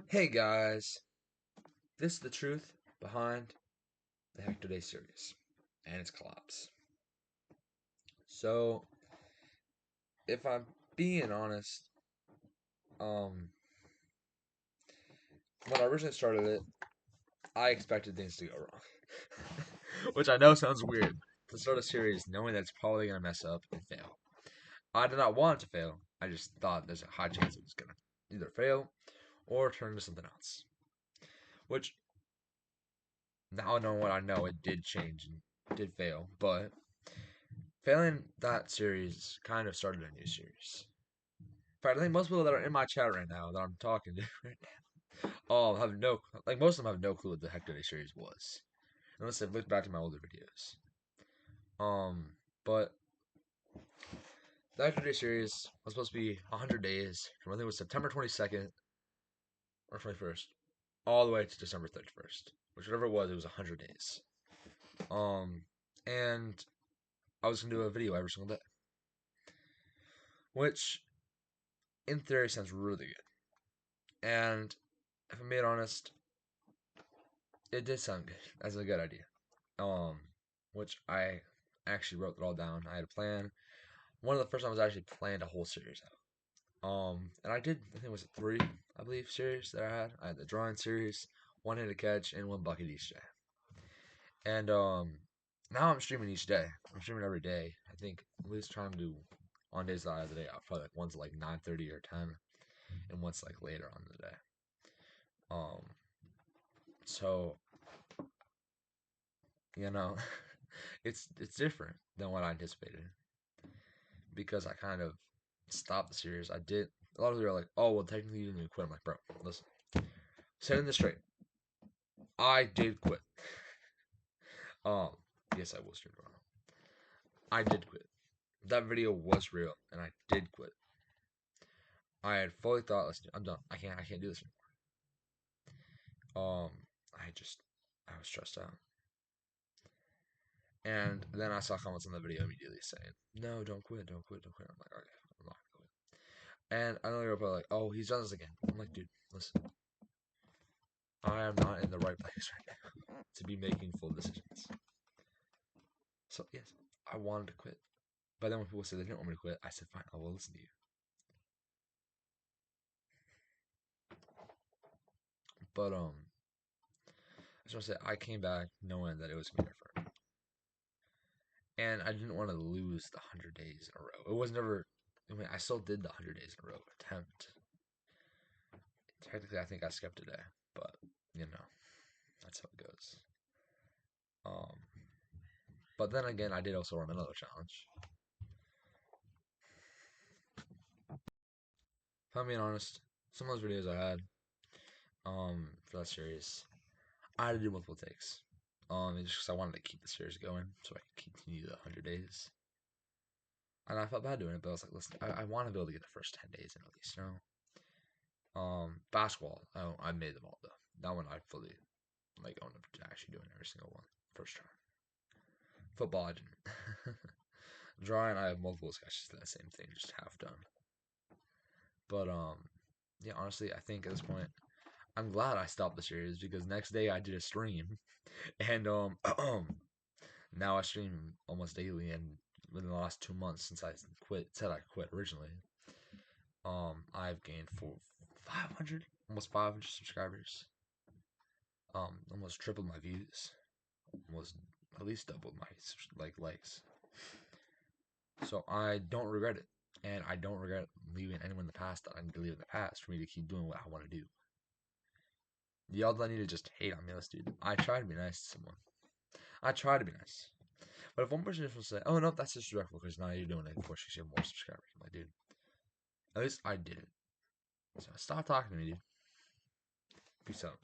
Hey guys, this is the truth behind the Hecto-Day series and its collapse. So, if I'm being honest, um, when I originally started it, I expected things to go wrong. Which I know sounds weird to start a series knowing that it's probably going to mess up and fail. I did not want it to fail, I just thought there's a high chance it was going to either fail or turn into something else. Which, now knowing what I know, it did change and did fail, but failing that series kind of started a new series. In fact, I think most people that are in my chat right now that I'm talking to right now, all have no, like most of them have no clue what the Hector Day series was, unless they've looked back to my older videos. Um, but the Hector Day series was supposed to be 100 days from I think it was September 22nd or 21st, all the way to December 31st, which whatever it was 100 days. And I was gonna do a video every single day, which in theory sounds really good. And if I'm being honest, it did sound good as a good idea. Um, which I actually wrote it all down. I had a plan. One of the first times I actually planned a whole series out. And I did. I think it was three, I believe, series that I had. I had the drawing series, one hit a catch, and one bucket each day. And now I'm streaming each day. I'm streaming every day. I think at least trying to do on days that I have the day out. Probably like one's like 9:30 or 10, and one's like later on the day. Um, so you know, it's different than what I anticipated because I kind of stopped the series. I did. A lot of people are like, "Oh, well, technically you didn't quit." I'm like, "Bro, listen, setting this straight. I did quit. Um, yes, I will stream tomorrow. I did quit. That video was real, and I did quit. I had fully thought, listen, I'm done. I can't do this anymore. I was stressed out. And then I saw comments on the video immediately saying, "No, don't quit, don't quit, don't quit." I'm like, "Okay, I'm not gonna quit." And another girl probably like, "Oh, he's done this again." I'm like, "Dude, listen, I am not in the right place right now to be making full decisions." So yes, I wanted to quit, but then when people said they didn't want me to quit, I said, "Fine, I will listen to you." But I just want to say I came back knowing that it was gonna be different, and I didn't want to lose the 100 days in a row. It was never. I mean, I still did the 100 days in a row attempt. Technically, I think I skipped a day, but you know, that's how it goes. Um, but then again, I did also run another challenge. If I'm being honest, some of those videos I had, for that series, I had to do multiple takes. Just because I wanted to keep the series going, so I could continue the 100 days. And I felt bad doing it, but I was like, listen, I want to be able to get the first 10 days in at least, you know. Basketball, I made them all though. That one I fully like owned up to actually doing every single one first try. Football, I didn't. Drawing, I have multiple sketches to that same thing, just half done. But yeah, honestly, I think at this point, I'm glad I stopped the series because next day I did a stream, and now I stream almost daily, and within the last 2 months since I said I quit originally, I've gained 500, almost 500 subscribers. Almost tripled my views, almost at least doubled my likes. So I don't regret it, and I don't regret leaving anyone in the past that I need to leave in the past for me to keep doing what I want to do. Y'all don't need to just hate on me, let's dude. I try to be nice to someone. I try to be nice. But if one person just will say, "Oh no, that's disrespectful because now you're doing it before you have more subscribers," I'm like, dude, at least I did it. So stop talking to me, dude. Peace out.